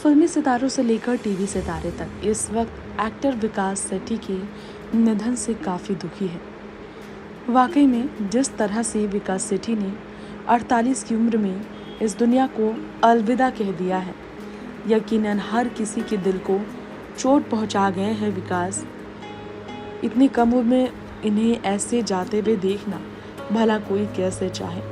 फिल्मी सितारों से लेकर टीवी सितारे तक इस वक्त एक्टर विकास सेठी के निधन से काफ़ी दुखी है। वाकई में जिस तरह से विकास सेठी ने 48 की उम्र में इस दुनिया को अलविदा कह दिया है, यकीनन हर किसी के दिल को चोट पहुंचा गए हैं विकास। इतनी कम उम्र में इन्हें ऐसे जाते हुए देखना भला कोई कैसे चाहे।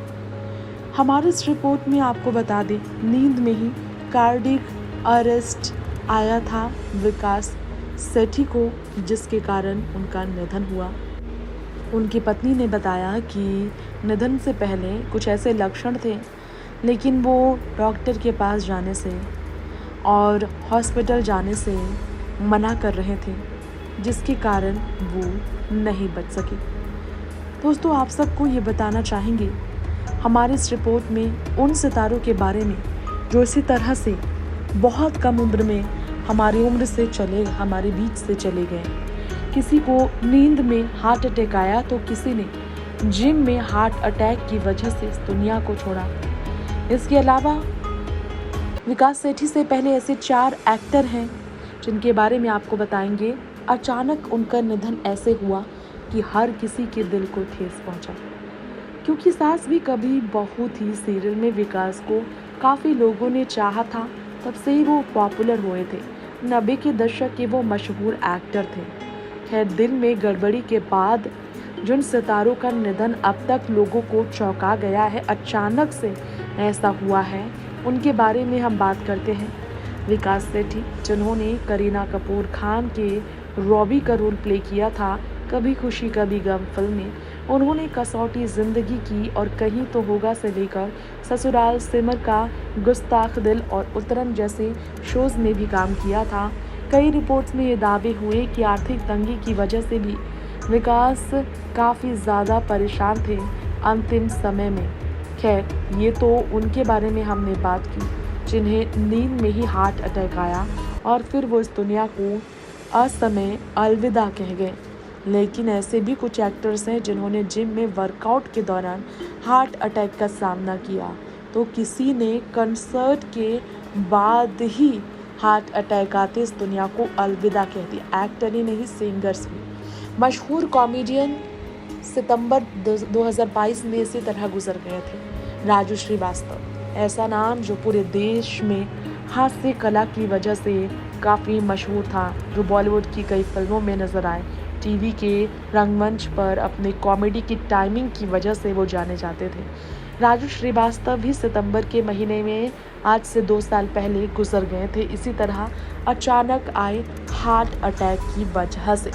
हमारे इस रिपोर्ट में आपको बता दें, नींद में ही कार्डिक अरेस्ट आया था विकास सेठी को, जिसके कारण उनका निधन हुआ। उनकी पत्नी ने बताया कि निधन से पहले कुछ ऐसे लक्षण थे, लेकिन वो डॉक्टर के पास जाने से और हॉस्पिटल जाने से मना कर रहे थे, जिसके कारण वो नहीं बच सके। दोस्तों, आप सबको ये बताना चाहेंगे हमारे इस रिपोर्ट में उन सितारों के बारे में जो इसी तरह से बहुत कम उम्र में हमारी बीच से चले गए। किसी को नींद में हार्ट अटैक आया तो किसी ने जिम में हार्ट अटैक की वजह से इस दुनिया को छोड़ा। इसके अलावा विकास सेठी से पहले ऐसे 4 एक्टर हैं जिनके बारे में आपको बताएंगे। अचानक उनका निधन ऐसे हुआ कि हर किसी के दिल को ठेस पहुंचा, क्योंकि सास भी कभी बहुत ही सीरियल में विकास को काफ़ी लोगों ने चाहा था। तब से ही वो पॉपुलर हुए थे। 90 के दशक के वो मशहूर एक्टर थे। खैर, दिल में गड़बड़ी के बाद जिन सितारों का निधन अब तक लोगों को चौंका गया है, अचानक से ऐसा हुआ है, उनके बारे में हम बात करते हैं। विकास सेठी, जिन्होंने करीना कपूर खान के रॉबी का रोल प्ले किया था कभी खुशी कभी गम फिल्म में। उन्होंने कसौटी जिंदगी की और कहीं तो होगा से लेकर ससुराल सिमर का गुस्ताख दिल और उतरन जैसे शोज में भी काम किया था। कई रिपोर्ट्स में ये दावे हुए कि आर्थिक तंगी की वजह से भी विकास काफ़ी ज़्यादा परेशान थे अंतिम समय में। खैर, ये तो उनके बारे में हमने बात की, जिन्हें नींद में ही हार्ट अटैक आया और फिर वो इस दुनिया को असमय अलविदा कह गए। लेकिन ऐसे भी कुछ एक्टर्स हैं जिन्होंने जिम में वर्कआउट के दौरान हार्ट अटैक का सामना किया, तो किसी ने कंसर्ट के बाद ही हार्ट अटैक आते इस दुनिया को अलविदा कह दिया। एक्टर ही नहीं, सिंगर्स भी। मशहूर कॉमेडियन सितंबर 2022 में इसी तरह गुजर गए थे। राजू श्रीवास्तव, ऐसा नाम जो पूरे देश में हास्य कला की वजह से काफ़ी मशहूर था, जो बॉलीवुड की कई फिल्मों में नजर आए। टीवी के रंगमंच पर अपने कॉमेडी की टाइमिंग की वजह से वो जाने जाते थे। राजू श्रीवास्तव भी सितंबर के महीने में आज से 2 साल पहले गुजर गए थे, इसी तरह अचानक आए हार्ट अटैक की वजह से।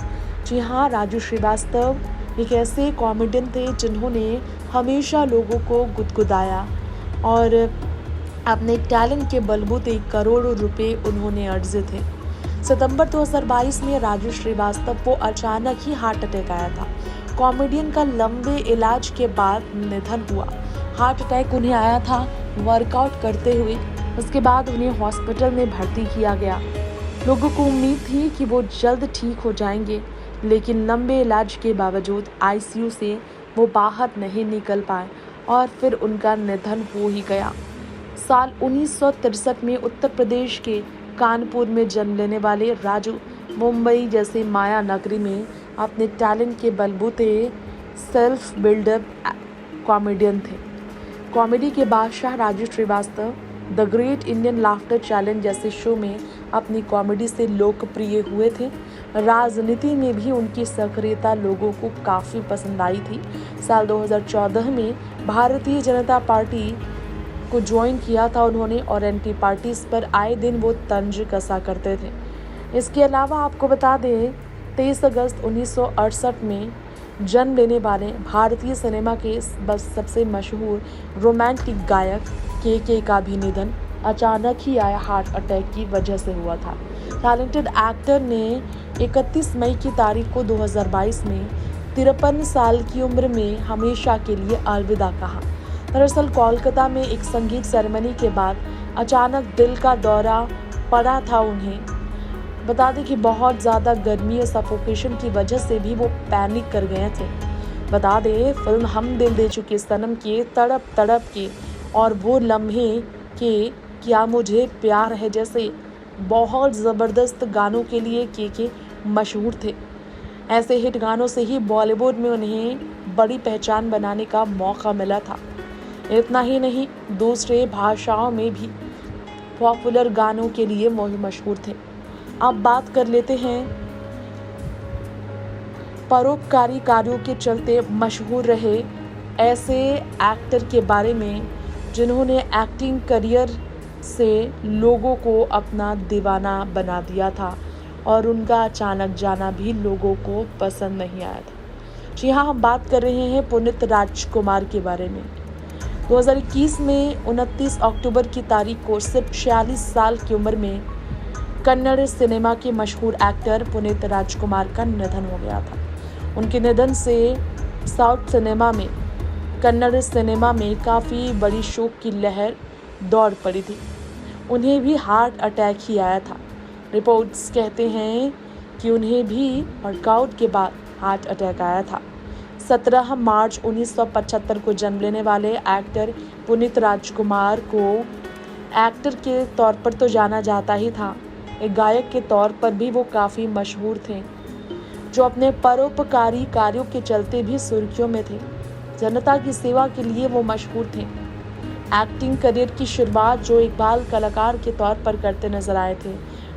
जी हाँ, राजू श्रीवास्तव एक ऐसे कॉमेडियन थे जिन्होंने हमेशा लोगों को गुदगुदाया और अपने टैलेंट के बलबूते करोड़ों रुपए उन्होंने अर्जे थे। सितंबर 2022 में राजू श्रीवास्तव को अचानक ही हार्ट अटैक आया था। कॉमेडियन का लंबे इलाज के बाद निधन हुआ। हार्ट अटैक उन्हें आया था वर्कआउट करते हुए। उसके बाद उन्हें हॉस्पिटल में भर्ती किया गया। लोगों को उम्मीद थी कि वो जल्द ठीक हो जाएंगे, लेकिन लंबे इलाज के बावजूद आईसीयू से वो बाहर नहीं निकल पाए और फिर उनका निधन हो ही गया। साल 1963 में उत्तर प्रदेश के कानपुर में जन्म लेने वाले राजू मुंबई जैसे माया नगरी में अपने टैलेंट के बलबूते सेल्फ बिल्डअप कॉमेडियन थे। कॉमेडी के बादशाह Raju Srivastava the great Indian laughter challenge जैसे शो में अपनी कॉमेडी से लोकप्रिय हुए थे। राजनीति में भी उनकी सक्रियता लोगों को काफ़ी पसंद आई थी। साल 2014 में भारतीय जनता पार्टी को ज्वाइन किया था उन्होंने, और एंटी पार्टीज पर आए दिन वो तंज कसा करते थे। इसके अलावा आपको बता दें, 23 अगस्त 1968 में जन्म लेने वाले भारतीय सिनेमा के सबसे मशहूर रोमांटिक गायक के का भी निधन अचानक ही आया हार्ट अटैक की वजह से हुआ था। टैलेंटेड एक्टर ने 31 मई की तारीख को 2022 में 53 साल की उम्र में हमेशा के लिए अलविदा कहा। दरअसल कोलकाता में एक संगीत सेरेमनी के बाद अचानक दिल का दौरा पड़ा था उन्हें। बता दें कि बहुत ज़्यादा गर्मी और सफोकेशन की वजह से भी वो पैनिक कर गए थे। बता दें, फिल्म हम दिल दे चुके सनम के तड़प तड़प के और वो लम्हे के क्या मुझे प्यार है जैसे बहुत ज़बरदस्त गानों के लिए के मशहूर थे। ऐसे हिट गानों से ही बॉलीवुड में उन्हें बड़ी पहचान बनाने का मौका मिला था। इतना ही नहीं, दूसरे भाषाओं में भी पॉपुलर गानों के लिए मशहूर थे। अब बात कर लेते हैं परोपकारी कार्यों के चलते मशहूर रहे ऐसे एक्टर के बारे में जिन्होंने एक्टिंग करियर से लोगों को अपना दीवाना बना दिया था और उनका अचानक जाना भी लोगों को पसंद नहीं आया था। जी हाँ, हम बात कर रहे हैं पुनीत राजकुमार के बारे में। 2021 में 29 अक्टूबर की तारीख को सिर्फ 46 साल की उम्र में कन्नड़ सिनेमा के मशहूर एक्टर पुनीत राजकुमार का निधन हो गया था। उनके निधन से साउथ सिनेमा में, कन्नड़ सिनेमा में काफ़ी बड़ी शोक की लहर दौड़ पड़ी थी। उन्हें भी हार्ट अटैक ही आया था। रिपोर्ट्स कहते हैं कि उन्हें भी वर्कआउट के बाद हार्ट अटैक आया था। 17 मार्च 1975 को जन्म लेने वाले एक्टर पुनीत राजकुमार को एक्टर के तौर पर तो जाना जाता ही था, एक गायक के तौर पर भी वो काफ़ी मशहूर थे, जो अपने परोपकारी कार्यों के चलते भी सुर्खियों में थे। जनता की सेवा के लिए वो मशहूर थे। एक्टिंग करियर की शुरुआत जो एक बाल कलाकार के तौर पर करते नजर आए थे,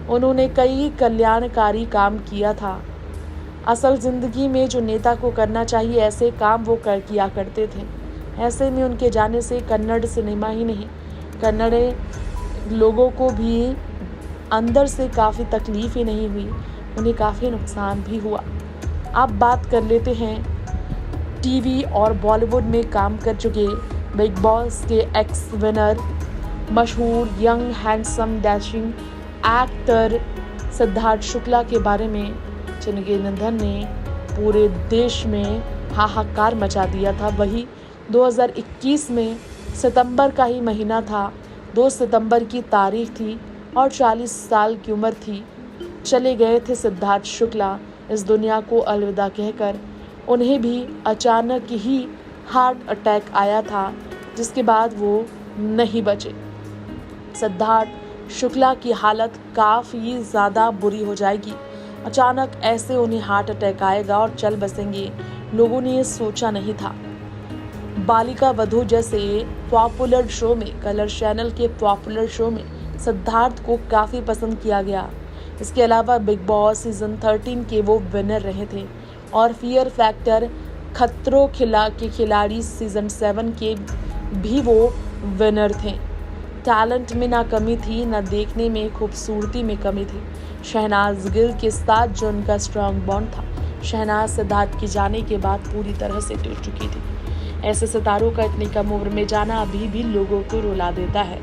उन्होंने कई कल्याणकारी काम किया था। असल ज़िंदगी में जो नेता को करना चाहिए ऐसे काम वो किया करते थे। ऐसे में उनके जाने से कन्नड़ सिनेमा ही नहीं, कन्नड़ लोगों को भी अंदर से काफ़ी तकलीफ़ ही नहीं हुई, उन्हें काफ़ी नुकसान भी हुआ। अब बात कर लेते हैं टीवी और बॉलीवुड में काम कर चुके बिग बॉस के एक्स विनर, मशहूर young handsome dashing actor Siddharth Shukla के बारे में, जिनके निधन ने पूरे देश में हाहाकार मचा दिया था। वही 2021 में सितंबर का ही महीना था, 2 सितंबर की तारीख थी और 40 साल की उम्र थी। चले गए थे सिद्धार्थ शुक्ला इस दुनिया को अलविदा कहकर। उन्हें भी अचानक ही हार्ट अटैक आया था, जिसके बाद वो नहीं बचे। सिद्धार्थ शुक्ला की हालत काफ़ी ज़्यादा बुरी हो जाएगी। अचानक ऐसे उन्हें हार्ट अटैक आएगा और चल बसेंगे, लोगों ने ये सोचा नहीं था। बालिका वधू जैसे पॉपुलर शो में, कलर चैनल के पॉपुलर शो में सिद्धार्थ को काफ़ी पसंद किया गया। इसके अलावा बिग बॉस सीज़न 13 के वो विनर रहे थे और फियर फैक्टर खतरों के खिलाड़ी सीज़न 7 के भी वो विनर थे। टैलेंट में ना कमी थी, ना देखने में खूबसूरती में कमी थी। शहनाज गिल के साथ जो उनका स्ट्रॉन्ग बॉन्ड था, शहनाज सिद्धार्थ के जाने के बाद पूरी तरह से टूट चुकी थी। ऐसे सितारों का इतनी कम उम्र में जाना अभी भी लोगों को रुला देता है।